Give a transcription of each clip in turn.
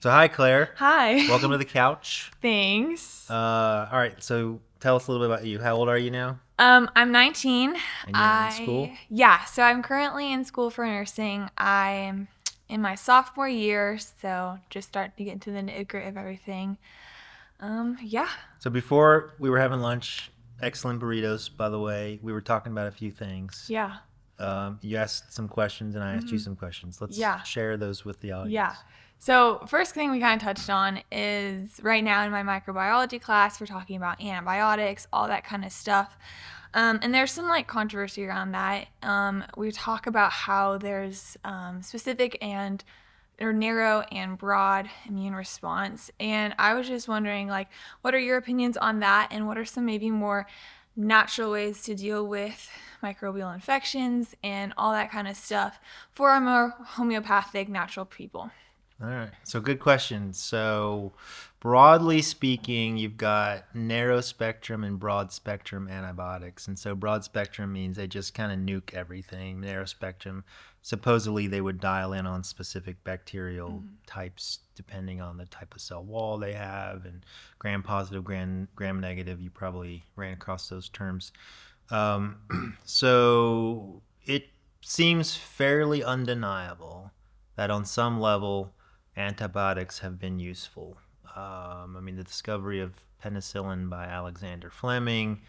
So hi, Claire. Hi. Welcome to the couch. Thanks. All right. So tell us a little bit about you. How old are you now? I'm 19. And you're in school? So I'm currently in school for nursing. I'm in my sophomore year, so just starting to get into the nitty-gritty of everything. Yeah. So before we were having lunch, excellent burritos, by the way. We were talking about a few things. Yeah. You asked some questions, and I asked you some questions. Let's Yeah. share those with the Yeah. audience. So, first thing we kind of touched on is right now in my microbiology class, we're talking about antibiotics, all that kind of stuff. And there's some like controversy around that. We talk about how there's specific and or narrow and broad immune response. And I was just wondering, like, what are your opinions on that? And what are some maybe more natural ways to deal with microbial infections and all that kind of stuff for our more homeopathic natural people? All right. So good question. So broadly speaking, you've got narrow spectrum and broad spectrum antibiotics. And so broad spectrum means they just kind of nuke everything. Narrow spectrum, supposedly they would dial in on specific bacterial types depending on the type of cell wall they have, and gram positive, gram negative. You probably ran across those terms. So it seems fairly undeniable that on some level antibiotics have been useful. The discovery of penicillin by Alexander Fleming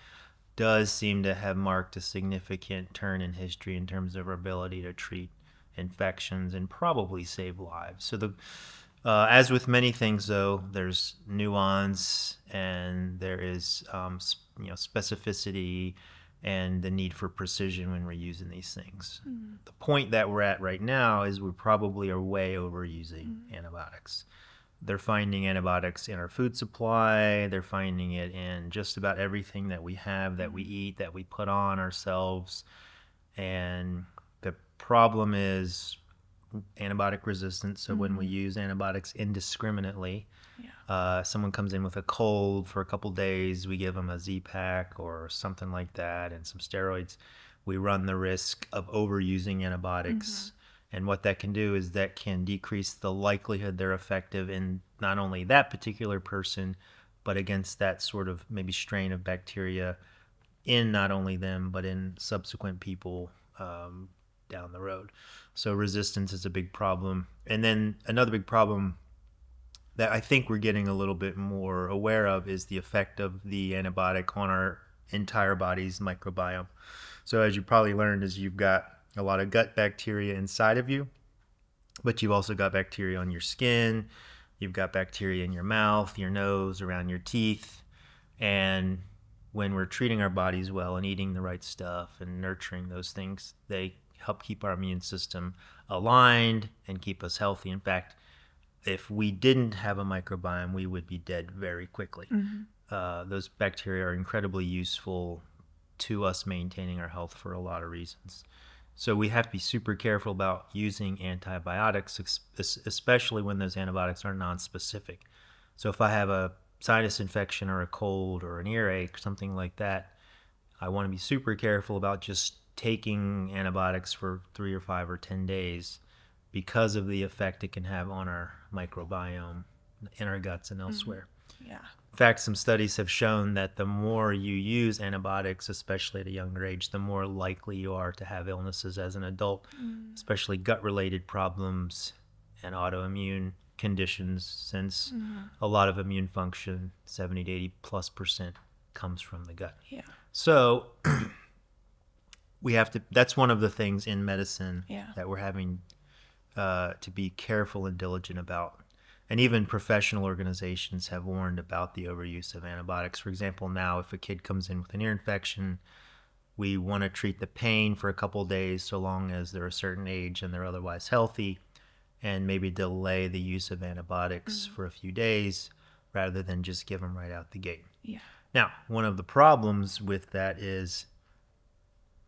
does seem to have marked a significant turn in history in terms of our ability to treat infections and probably save lives. As with many things, though, there's nuance and there is specificity and the need for precision when we're using these things. The point that we're at right now is we probably are way overusing antibiotics. They're finding antibiotics in our food supply. They're finding it in just about everything that we have, that we eat, that we put on ourselves. And the problem is antibiotic resistance. So when we use antibiotics indiscriminately, someone comes in with a cold for a couple days, we give them a Z-Pack or something like that and some steroids. We run the risk of overusing antibiotics. And what that can do is that can decrease the likelihood they're effective in not only that particular person, but against that sort of maybe strain of bacteria in not only them, but in subsequent people down the road. So resistance is a big problem. And then another big problem that I think we're getting a little bit more aware of is the effect of the antibiotic on our entire body's microbiome. So as you probably learned, is you've got a lot of gut bacteria inside of you, but you've also got bacteria on your skin, you've got bacteria in your mouth, your nose, around your teeth. And when we're treating our bodies well and eating the right stuff and nurturing those things, they help keep our immune system aligned and keep us healthy. In fact, if we didn't have a microbiome, we would be dead very quickly. Those bacteria are incredibly useful to us maintaining our health for a lot of reasons. So we have to be super careful about using antibiotics, especially when those antibiotics are nonspecific. So if I have a sinus infection or a cold or an earache, something like that, I want to be super careful about just taking antibiotics for 3 or 5 or 10 days because of the effect it can have on our microbiome in our guts and elsewhere. Yeah. In fact, some studies have shown that the more you use antibiotics, especially at a younger age, the more likely you are to have illnesses as an adult, especially gut-related problems and autoimmune conditions, since a lot of immune function, 70 to 80+%, comes from the gut. Yeah. So that's one of the things in medicine Yeah. that we're having to be careful and diligent about. And even professional organizations have warned about the overuse of antibiotics. For example, now if a kid comes in with an ear infection, we want to treat the pain for a couple of days so long as they're a certain age and they're otherwise healthy, and maybe delay the use of antibiotics for a few days rather than just give them right out the gate. Yeah. Now, one of the problems with that is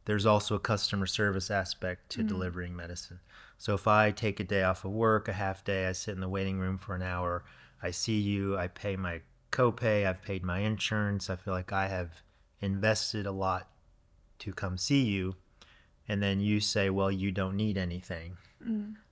there's also a customer service aspect to delivering medicine. So if I take a day off of work, a half day, I sit in the waiting room for an hour, I see you, I pay my copay, I've paid my insurance, I feel like I have invested a lot to come see you, and then you say, well, you don't need anything,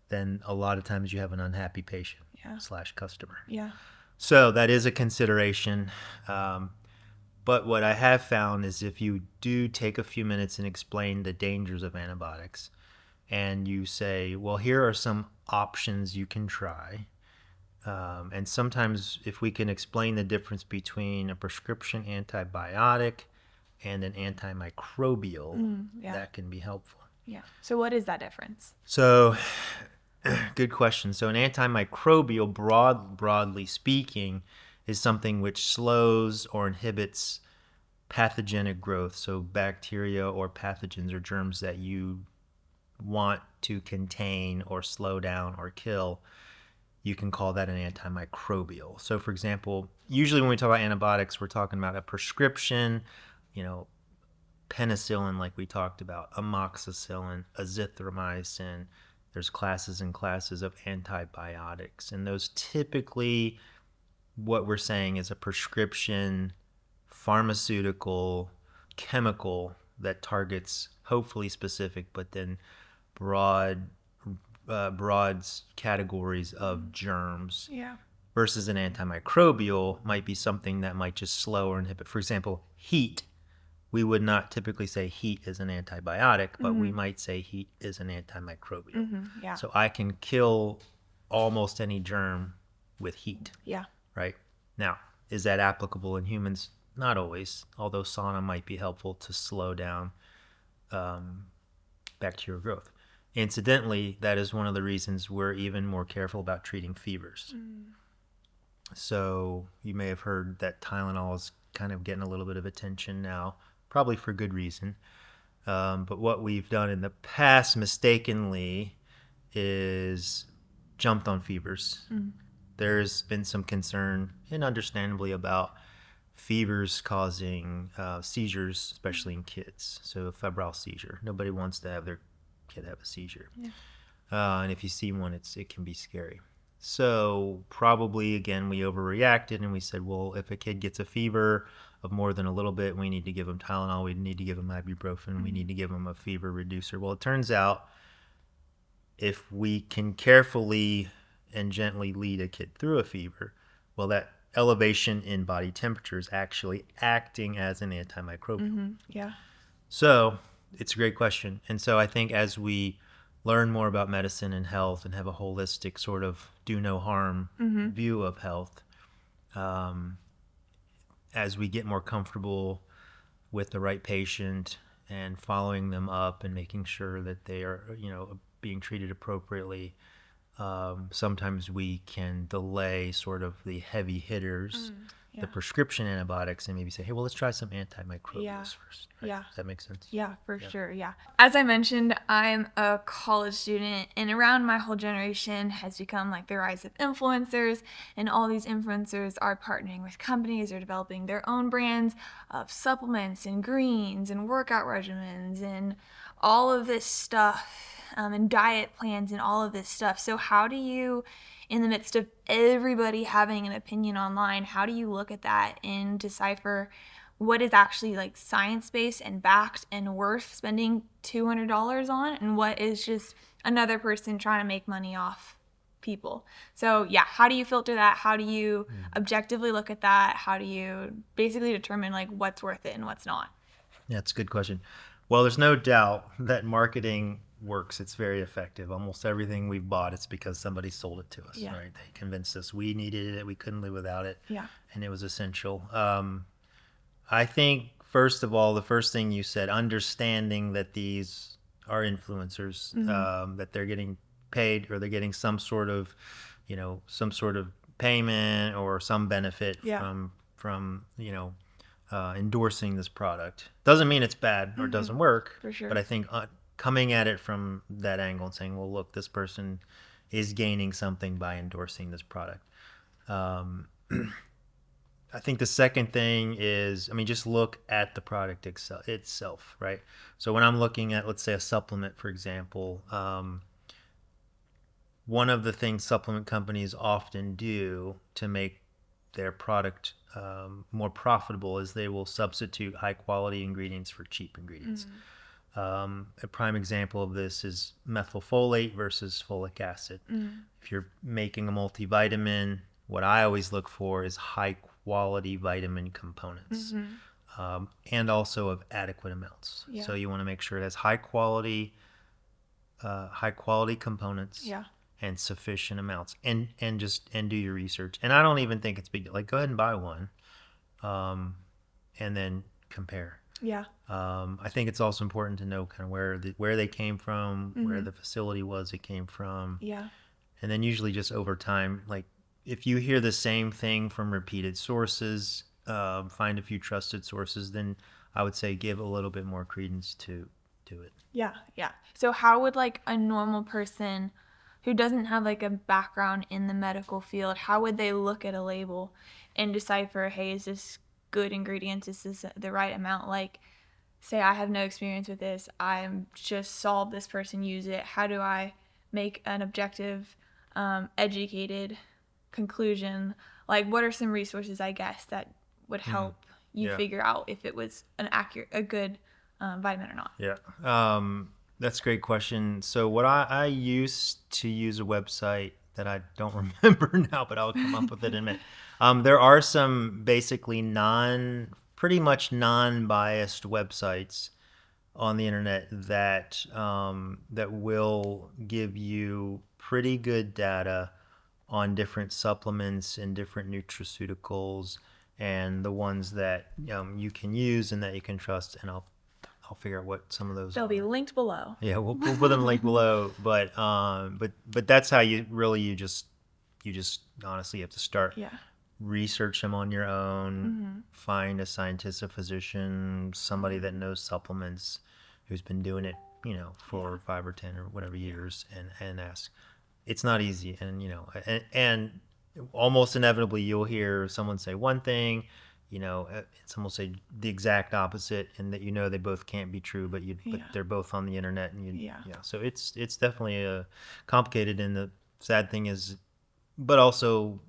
then a lot of times you have an unhappy patient. Yeah. / customer. Yeah. So that is a consideration. But what I have found is if you do take a few minutes and explain the dangers of antibiotics, and you say, well, here are some options you can try. And sometimes if we can explain the difference between a prescription antibiotic and an antimicrobial, that can be helpful. Yeah. So what is that difference? So good question. So an antimicrobial, broadly speaking, is something which slows or inhibits pathogenic growth. So bacteria or pathogens or germs that you want to contain or slow down or kill, you can call that an antimicrobial. So for example, usually when we talk about antibiotics, we're talking about a prescription, penicillin like we talked about, amoxicillin, azithromycin. There's classes and classes of antibiotics. And those typically, what we're saying is a prescription pharmaceutical chemical that targets hopefully specific, but then broad categories of germs. Yeah. Versus an antimicrobial might be something that might just slow or inhibit. For example, heat. We would not typically say heat is an antibiotic, but we might say heat is an antimicrobial. Yeah. So I can kill almost any germ with heat. Yeah. Right? Now, is that applicable in humans? Not always, although sauna might be helpful to slow down bacterial growth. Incidentally, that is one of the reasons we're even more careful about treating fevers. So you may have heard that Tylenol is kind of getting a little bit of attention now, probably for good reason. But what we've done in the past mistakenly is jumped on fevers. There's been some concern, and understandably, about fevers causing seizures, especially in kids. So febrile seizure. Nobody wants to have their kid have a seizure. Yeah. And if you see one, it can be scary. So probably, again, we overreacted and we said, well, if a kid gets a fever of more than a little bit, we need to give them Tylenol, we need to give them ibuprofen, we need to give them a fever reducer. Well, it turns out if we can carefully and gently lead a kid through a fever, well, that elevation in body temperature is actually acting as an antimicrobial. Yeah. So it's a great question. And so I think as we learn more about medicine and health and have a holistic sort of do no harm view of health, as we get more comfortable with the right patient and following them up and making sure that they are, being treated appropriately, sometimes we can delay sort of the heavy hitters, the prescription antibiotics, and maybe say, hey, well, let's try some antimicrobials first. Right? Yeah. Does that make sense? Yeah, for sure. Yeah. As I mentioned, I'm a college student, and around my whole generation has become like the rise of influencers, and all these influencers are partnering with companies or developing their own brands of supplements and greens and workout regimens and all of this stuff, and diet plans and all of this stuff. So how do you, in the midst of everybody having an opinion online, how do you look at that and decipher what is actually like science-based and backed and worth spending $200 on, and what is just another person trying to make money off people? So yeah, how do you filter that? How do you objectively look at that? How do you basically determine like what's worth it and what's not? Yeah, that's a good question. Well, there's no doubt that marketing works. It's very effective. Almost everything we've bought, it's because somebody sold it to us, right? They convinced us we needed it, we couldn't live without it, and it was essential. I think, first of all, the first thing you said, understanding that these are influencers, that they're getting paid or they're getting some sort of payment or some benefit from endorsing this product. Doesn't mean it's bad or doesn't work, For sure. but I think coming at it from that angle and saying, well, look, this person is gaining something by endorsing this product. I think the second thing is, just look at the product itself, right? So when I'm looking at, let's say, a supplement, for example, one of the things supplement companies often do to make their product more profitable is they will substitute high quality ingredients for cheap ingredients. A prime example of this is methylfolate versus folic acid. If you're making a multivitamin, what I always look for is high quality vitamin components, and also of adequate amounts. Yeah. So you want to make sure it has high quality components, Yeah. and sufficient amounts, and do your research. And I don't even think it's big. Like, go ahead and buy one, and then compare. Yeah. I think it's also important to know kind of where they came from, where the facility was it came from. Yeah. And then usually just over time, like if you hear the same thing from repeated sources, find a few trusted sources, then I would say give a little bit more credence to it. Yeah. Yeah. So how would like a normal person who doesn't have like a background in the medical field, how would they look at a label and decipher, hey, is this good ingredients? Is this the right amount? Like, say I have no experience with this. I'm just saw this person use it. How do I make an objective, educated conclusion? Like, what are some resources, I guess, that would help you figure out if it was a good vitamin or not? Yeah. That's a great question. So what I used to use a website that I don't remember now, but I'll come up with it in a minute. There are some basically pretty much non-biased websites on the internet that will give you pretty good data on different supplements and different nutraceuticals, and the ones that you can use and that you can trust. And I'll figure out what some of those They'll are. be linked below. Yeah, we'll put them linked below. But that's how you just honestly have to start. Yeah. Research them on your own. Find a scientist, a physician, somebody that knows supplements, who's been doing it, for 5 or 10 or whatever years, and ask. It's not easy, and and almost inevitably you'll hear someone say one thing, someone will say the exact opposite, and that they both can't be true, but they're both on the internet, and so it's definitely complicated. And the sad thing is, but also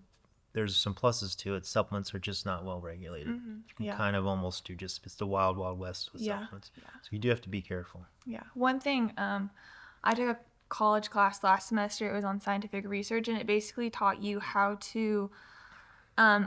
there's some pluses to it. Supplements are just not well regulated. You can kind of almost do it's the wild west with supplements. So you do have to be careful. One thing, I took a college class last semester. It was on scientific research, and it basically taught you how to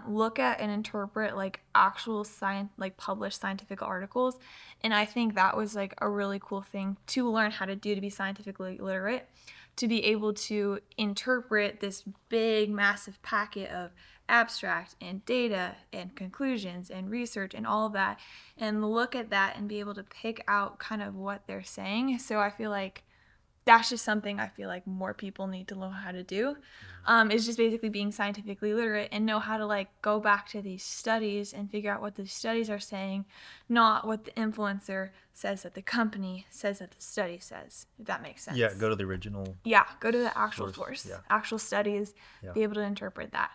look at and interpret like actual science, like published scientific articles. And I think that was like a really cool thing to learn how to do, to be scientifically literate, to be able to interpret this big massive packet of abstract and data and conclusions and research and all of that, and look at that and be able to pick out kind of what they're saying. So I feel like that's just something I feel like more people need to know how to do. Is just basically being scientifically literate and know how to like go back to these studies and figure out what the studies are saying, not what the influencer says that the company says that the study says, if that makes sense. Yeah, go to the original. Yeah, go to the actual source, actual studies, be able to interpret that.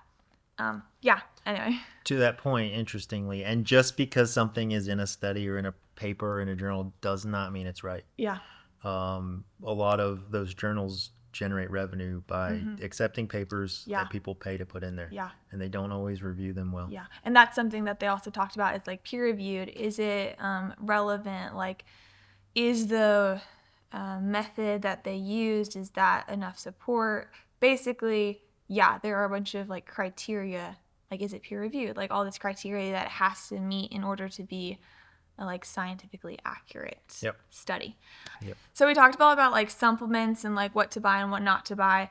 Anyway. To that point, interestingly, and just because something is in a study or in a paper or in a journal does not mean it's right. Yeah. A lot of those journals generate revenue by accepting papers that people pay to put in there. Yeah. And they don't always review them well. Yeah. And that's something that they also talked about, is like peer reviewed. Is it relevant? Like, is the method that they used, is that enough support? Basically, there are a bunch of like criteria. Like, is it peer reviewed? Like all this criteria that it has to meet in order to be a like scientifically accurate study. Yep. So we talked about like supplements and like what to buy and what not to buy.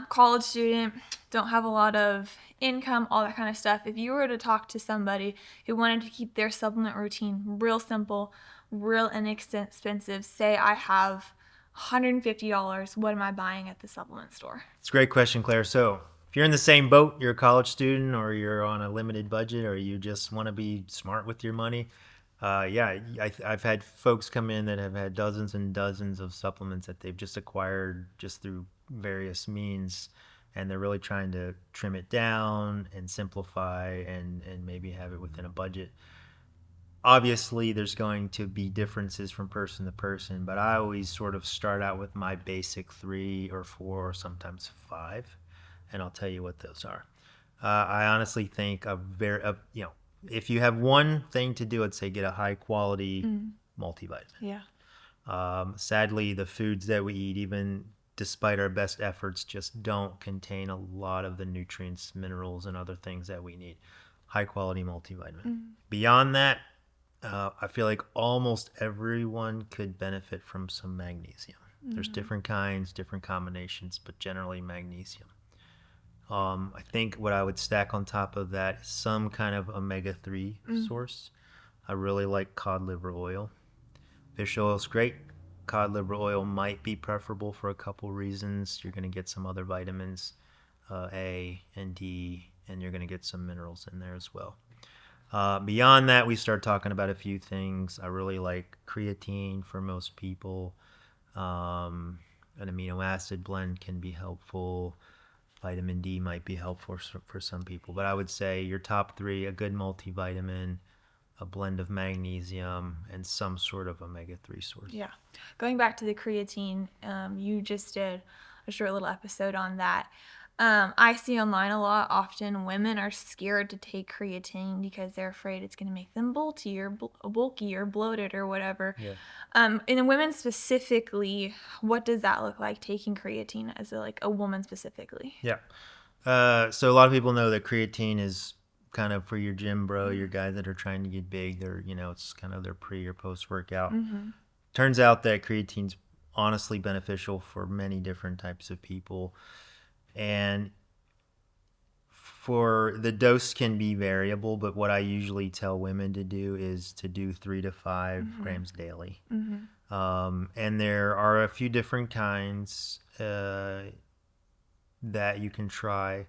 College student, don't have a lot of income, all that kind of stuff. If you were to talk to somebody who wanted to keep their supplement routine real simple, real inexpensive, say I have $150, what am I buying at the supplement store? It's a great question, Claire. So if you're in the same boat, you're a college student, or you're on a limited budget, or you just want to be smart with your money, I've had folks come in that have had dozens and dozens of supplements that they've just acquired just through various means, and they're really trying to trim it down and simplify and maybe have it within a budget. Obviously, there's going to be differences from person to person, but I always sort of start out with my basic 3 or 4 or sometimes 5, and I'll tell you what those are. I honestly think if you have one thing to do, I'd say get a high quality multivitamin. Yeah. Sadly, the foods that we eat, even despite our best efforts, just don't contain a lot of the nutrients, minerals, and other things that we need. High quality multivitamin. Beyond that, I feel like almost everyone could benefit from some magnesium. There's different kinds, different combinations, but generally magnesium. I think what I would stack on top of that is some kind of omega-3 source. I really like cod liver oil. Fish oil is great. Cod liver oil might be preferable for a couple reasons. You're going to get some other vitamins, A and D, and you're going to get some minerals in there as well. Beyond that, we start talking about a few things. I really like creatine for most people. An amino acid blend can be helpful. Vitamin D might be helpful for some people. But I would say your top three, a good multivitamin, a blend of magnesium, and some sort of omega-3 source. Yeah. Going back to the creatine, you just did a short little episode on that. I see online a lot, often women are scared to take creatine because they're afraid it's going to make them bulky or bloated or whatever. Yeah. In women specifically, what does that look like, taking creatine as a woman specifically? Yeah. So a lot of people know that creatine is kind of for your gym bro, your guys that are trying to get big. They're, it's kind of their pre or post workout. Turns out that creatine's honestly beneficial for many different types of people. And for the dose can be variable, but what I usually tell women to do is to do 3 to 5 grams daily. And there are a few different kinds that you can try,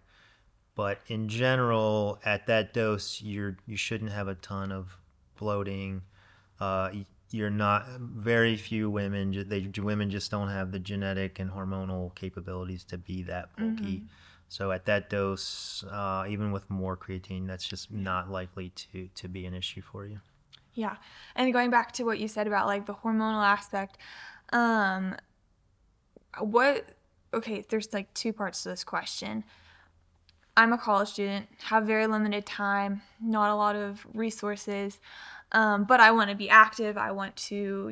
but in general, at that dose, you shouldn't have a ton of bloating. You're not very few women. Women just don't have the genetic and hormonal capabilities to be that bulky. So at that dose, even with more creatine, that's just not likely to be an issue for you. Yeah. And going back to what you said about like the hormonal aspect, there's like two parts to this question. I'm a college student, have very limited time, not a lot of resources, but I want to be active. I want to,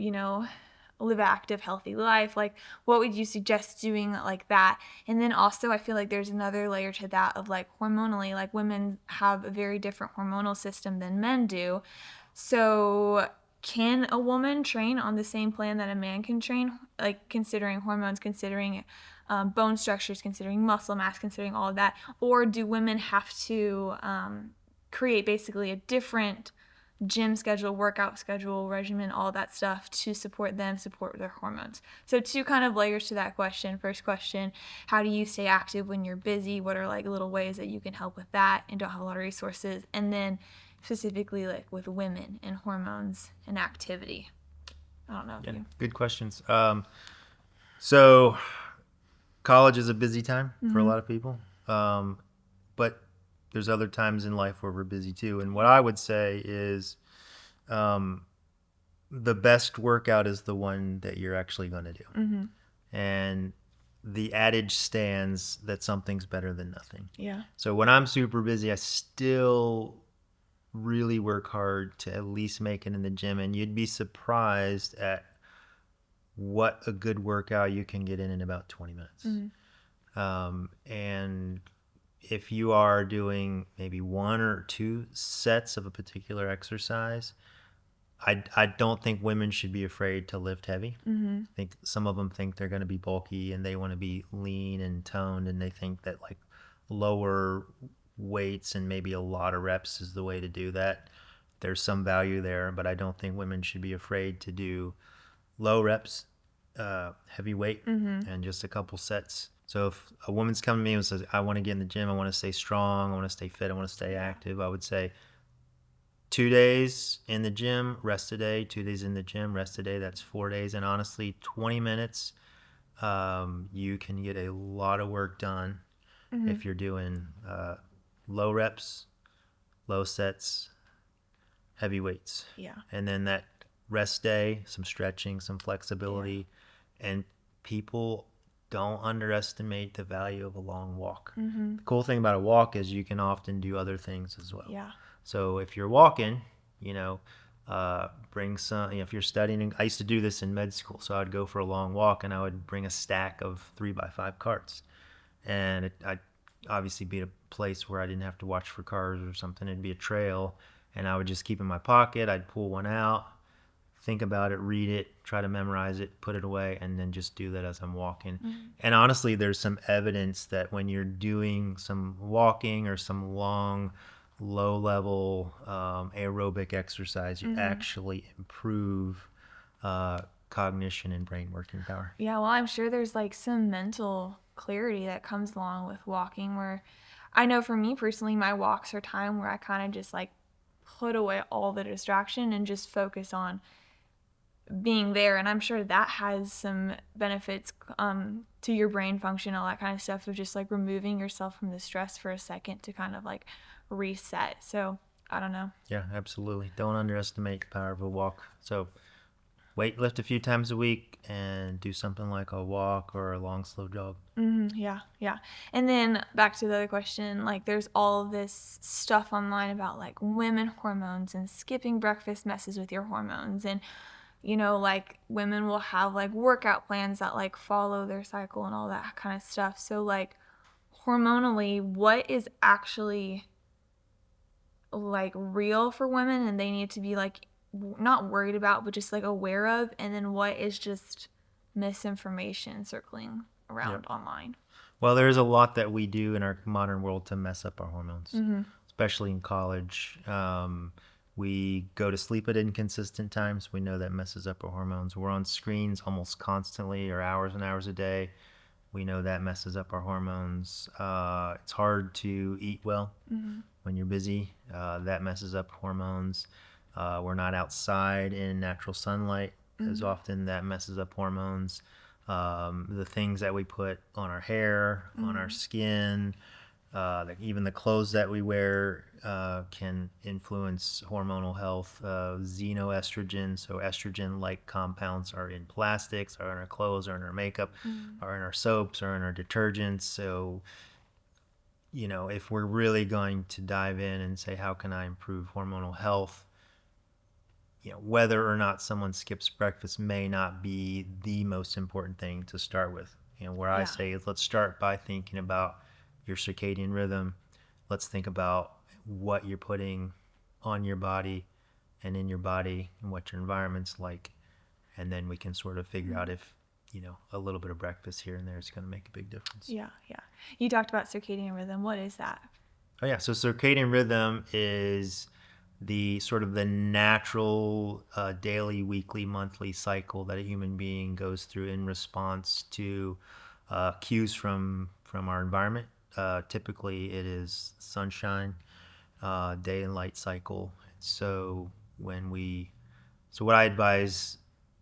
live an active, healthy life. Like, what would you suggest doing like that? And then also, I feel like there's another layer to that of like hormonally, like women have a very different hormonal system than men do. So can a woman train on the same plan that a man can train, like considering hormones, considering bone structures, considering muscle mass, considering all of that? Or do women have to create basically a different gym schedule, workout schedule, regimen, all that stuff to support their hormones? So two kind of layers to that question. First question, how do you stay active when you're busy? What are like little ways that you can help with that and don't have a lot of resources? And then specifically like with women and hormones and activity. I don't know. Yeah, good questions. So college is a busy time for a lot of people, but there's other times in life where we're busy too. And what I would say is the best workout is the one that you're actually going to do. And the adage stands that something's better than nothing. Yeah. So when I'm super busy, I still really work hard to at least make it in the gym, and you'd be surprised at what a good workout you can get in about 20 minutes. And if you are doing maybe 1 or 2 sets of a particular exercise, I don't think women should be afraid to lift heavy. I think some of them think they're going to be bulky and they want to be lean and toned, and they think that like lower weights and maybe a lot of reps is the way to do that. There's some value there, but I don't think women should be afraid to do low reps, heavy weight, and just a couple sets. So if a woman's coming to me and says, I want to get in the gym, I want to stay strong, I want to stay fit, I want to stay active, I would say 2 days in the gym, rest a day, 2 days in the gym, rest a day. That's 4 days. And honestly, 20 minutes, you can get a lot of work done if you're doing low reps, low sets, heavy weights. Yeah. And then that rest day, some stretching, some flexibility. And people don't underestimate the value of a long walk. The cool thing about a walk is you can often do other things as well. Yeah. So if you're walking, Bring some, if you're studying, I used to do this in med school, so I'd go for a long walk and I would bring a stack of 3x5 cards. And I'd obviously be at a place where I didn't have to watch for cars or something. It'd be a trail, and I would just keep it in my pocket. I'd pull one out, think about it, read it, try to memorize it, put it away, and then just do that as I'm walking. And honestly, there's some evidence that when you're doing some walking or some long, low level aerobic exercise, you actually improve cognition and brain working power. Yeah, well, I'm sure there's like some mental clarity that comes along with walking where I know for me personally, my walks are time where I kind of just like put away all the distraction and just focus on being there. And I'm sure that has some benefits to your brain function, all that kind of stuff of just like removing yourself from the stress for a second to kind of like reset. So I don't know. Yeah, absolutely. Don't underestimate the power of a walk. So lift a few times a week and do something like a walk or a long, slow jog. Yeah, yeah. And then back to the other question, like there's all this stuff online about like women hormones and skipping breakfast messes with your hormones. And, you know, like women will have like workout plans that like follow their cycle and all that kind of stuff. So, like, hormonally, what is actually like real for women and they need to be like not worried about, but just like aware of? And then what is just misinformation circling around online? Well, there's a lot that we do in our modern world to mess up our hormones, especially in college. We go to sleep at inconsistent times. We know that messes up our hormones. We're on screens almost constantly or hours and hours a day. We know that messes up our hormones. It's hard to eat well when you're busy. That messes up hormones. We're not outside in natural sunlight as often. That messes up hormones. The things that we put on our hair, on our skin, even the clothes that we wear can influence hormonal health. Xenoestrogen, so estrogen-like compounds are in plastics, are in our clothes, are in our makeup, are in our soaps, are in our detergents. So, if we're really going to dive in and say, how can I improve hormonal health? Whether or not someone skips breakfast may not be the most important thing to start with. Where I say is let's start by thinking about your circadian rhythm. Let's think about what you're putting on your body and in your body and what your environment's like. And then we can sort of figure out if, a little bit of breakfast here and there is going to make a big difference. Yeah, yeah. You talked about circadian rhythm. What is that? Oh, yeah. So circadian rhythm is the sort of the natural daily, weekly, monthly cycle that a human being goes through in response to cues from our environment. Typically, it is sunshine, day and light cycle. So what I advise,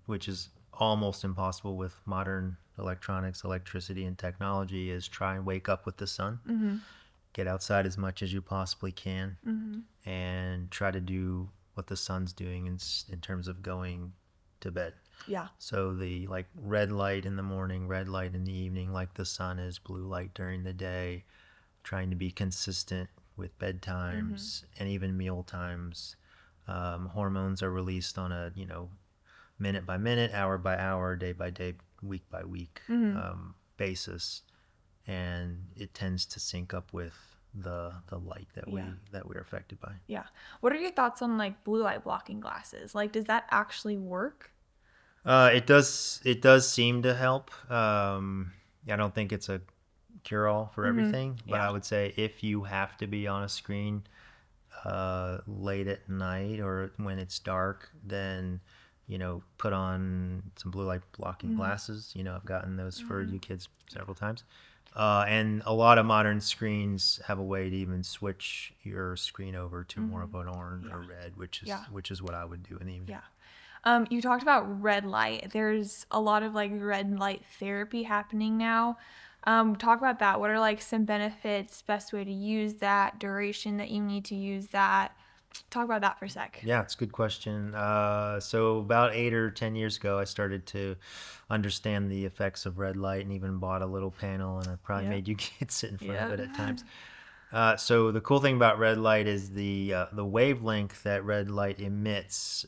which is almost impossible with modern electronics, electricity, and technology, is try and wake up with the sun. Get outside as much as you possibly can, and try to do what the sun's doing in terms of going to bed. Yeah. So the red light in the morning, red light in the evening, like the sun is, blue light during the day, trying to be consistent with bedtimes and even meal times. Hormones are released on a minute by minute, hour by hour, day by day, week by week basis, and it tends to sync up with the light that we're affected by. Yeah. What are your thoughts on like blue light blocking glasses? Like, does that actually work? It does seem to help. I don't think it's a cure-all for everything, but I would say if you have to be on a screen late at night or when it's dark, then put on some blue light blocking glasses. I've gotten those for you kids several times. And a lot of modern screens have a way to even switch your screen over to more of an orange or red, which is what I would do in the evening. Yeah. You talked about red light. There's a lot of like red light therapy happening now. Talk about that. What are like some benefits, best way to use that, duration that you need to use that? Talk about that for a sec. Yeah, it's a good question. So about 8 or 10 years ago, I started to understand the effects of red light and even bought a little panel, and I probably made you kids sit in front of it at times. So the cool thing about red light is the wavelength that red light emits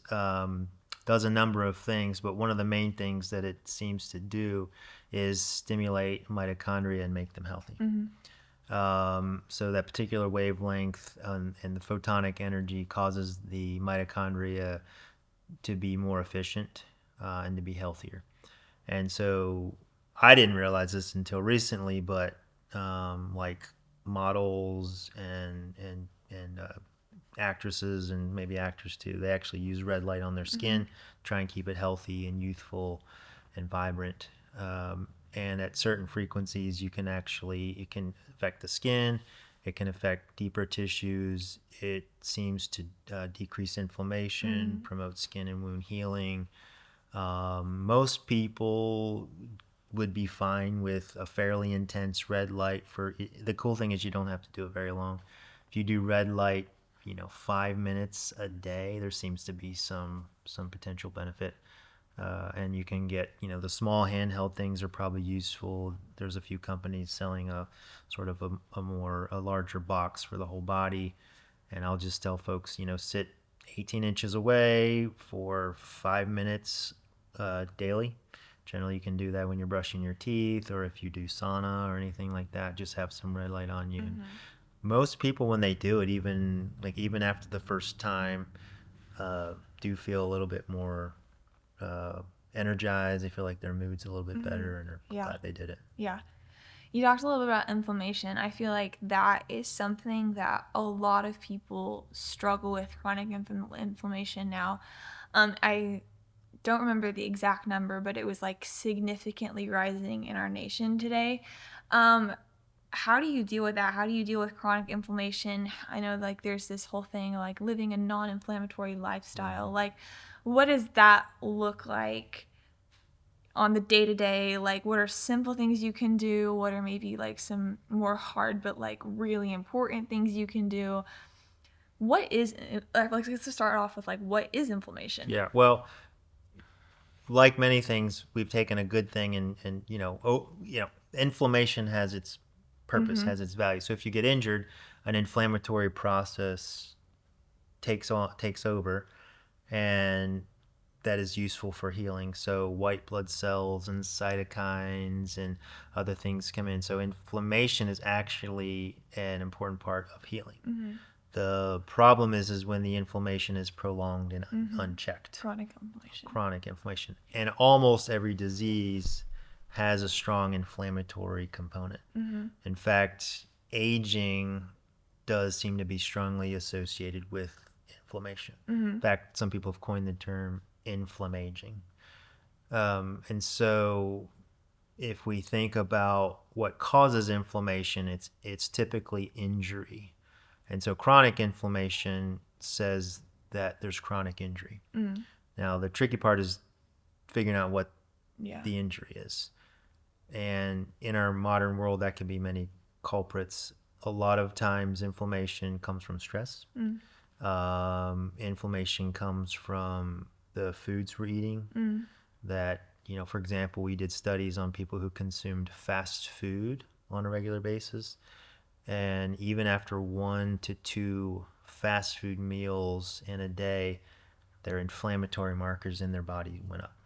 does a number of things, but one of the main things that it seems to do is stimulate mitochondria and make them healthy. So that particular wavelength and the photonic energy causes the mitochondria to be more efficient and to be healthier. And so I didn't realize this until recently, but like models and actresses and maybe actors too, they actually use red light on their skin, try and keep it healthy and youthful and vibrant. And at certain frequencies, it can affect the skin. It can affect deeper tissues. It seems to decrease inflammation, promote skin and wound healing. Most people would be fine with a fairly intense red light. The cool thing is you don't have to do it very long. If you do red light, 5 minutes a day, there seems to be some potential benefit. And you can get, the small handheld things are probably useful. There's a few companies selling a sort of a larger box for the whole body. And I'll just tell folks, sit 18 inches away for 5 minutes daily. Generally, you can do that when you're brushing your teeth, or if you do sauna or anything like that, just have some red light on you. And most people, when they do it, even after the first time, do feel a little bit more energized. They feel like their mood's a little bit better, and are glad they did it. Yeah. You talked a little bit about inflammation. I feel like that is something that a lot of people struggle with, chronic inflammation now. I don't remember the exact number, but it was like significantly rising in our nation today. How do you deal with that? How do you deal with chronic inflammation? I know like there's this whole thing like living a non-inflammatory lifestyle. Like, what does that look like on the day-to-day? Like, what are simple things you can do? What are maybe like some more hard but like really important things you can do? What is, like, let's just start off with like, what is inflammation? Yeah, well, like many things, we've taken a good thing and inflammation has its purpose, has its value. So if you get injured, an inflammatory process takes over, and that is useful for healing. So white blood cells and cytokines and other things come in. So inflammation is actually an important part of healing. The problem is when the inflammation is prolonged and unchecked. Chronic inflammation. And almost every disease has a strong inflammatory component. In fact, aging does seem to be strongly associated with inflammation. In fact, some people have coined the term inflammaging. And so if we think about what causes inflammation, it's typically injury. And so chronic inflammation says that there's chronic injury. Now, the tricky part is figuring out what the injury is. And in our modern world, that can be many culprits. A lot of times inflammation comes from stress. Inflammation comes from the foods we're eating. That, for example, we did studies on people who consumed fast food on a regular basis. And even after 1 to 2 fast food meals in a day, their inflammatory markers in their body went up.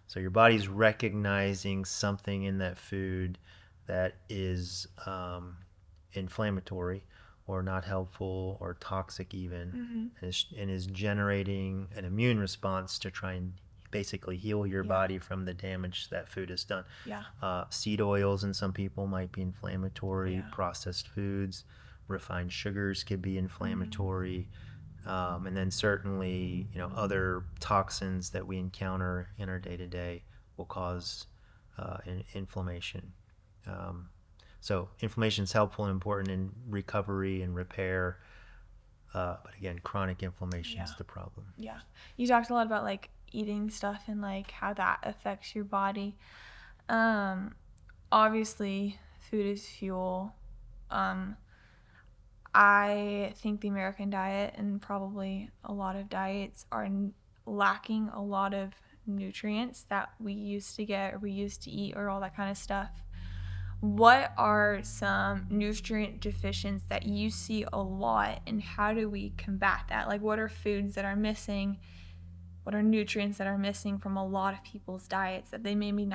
So your body's recognizing something in that food that is inflammatory or not helpful or toxic even, and is generating an immune response to try and basically heal your body from the damage that food has done. Seed oils in some people might be inflammatory. Processed foods, refined sugars could be inflammatory. And then certainly, other toxins that we encounter in our day-to-day will cause inflammation. So inflammation is helpful and important in recovery and repair. But again, chronic inflammation is the problem. Yeah. You talked a lot about like eating stuff and like how that affects your body. Obviously, food is fuel. I think the American diet and probably a lot of diets are lacking a lot of nutrients that we used to get or we used to eat or all that kind of stuff. what are some nutrient deficiencies that you see a lot, and how do we combat that? Like, what are foods that are missing? What are nutrients that are missing from a lot of people's diets that they maybe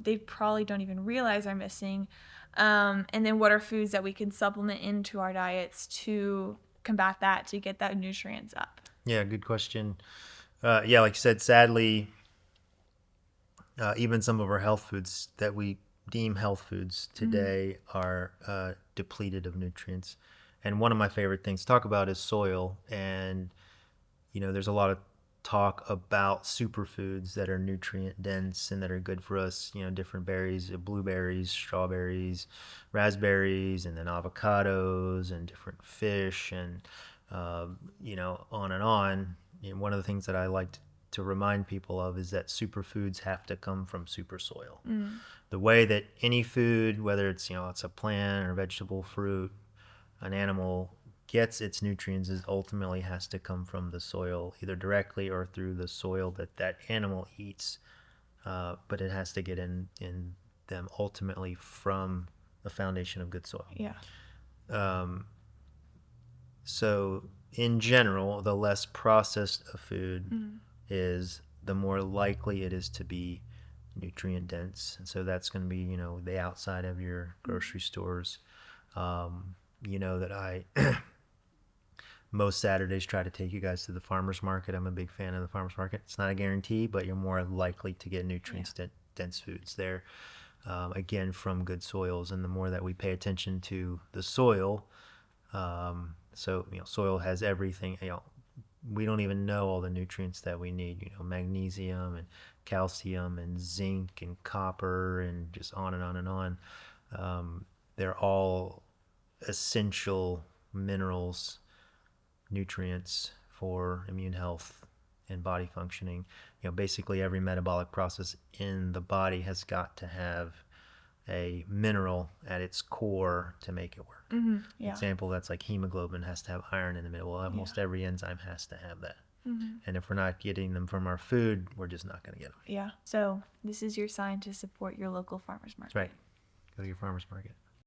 they probably don't even realize are missing? And then what are foods that we can supplement into our diets to combat that, to get that nutrients up? Yeah, good question. Yeah, like you said, sadly, even some of our health foods that we deem health foods today are depleted of nutrients. And one of my favorite things to talk about is soil. And, there's a lot of talk about superfoods that are nutrient dense and that are good for us, different berries, blueberries, strawberries, raspberries, and then avocados and different fish and, on and on. And one of the things that I like to remind people of is that superfoods have to come from super soil. The way that any food, whether it's it's a plant or vegetable, fruit, an animal, gets its nutrients is ultimately has to come from the soil, either directly or through the soil that animal eats. But it has to get in them ultimately from a foundation of good soil. Yeah. So in general, the less processed a food is, the more likely it is to be nutrient dense. And so that's going to be, the outside of your grocery stores. That I most Saturdays try to take you guys to the farmer's market. I'm a big fan of the farmer's market. It's not a guarantee, but you're more likely to get nutrients dense foods there. Again, from good soils. And the more that we pay attention to the soil, soil has everything. We don't even know all the nutrients that we need. Magnesium and calcium and zinc and copper and just on and on and on. They're all essential minerals, nutrients for immune health and body functioning. Basically every metabolic process in the body has got to have a mineral at its core to make it work. Yeah. Example, that's like hemoglobin has to have iron in the middle. Well, almost every enzyme has to have that. And if we're not getting them from our food, we're just not going to get them. Yeah. So this is your sign to support your local farmer's market. That's right. Go to your farmer's market.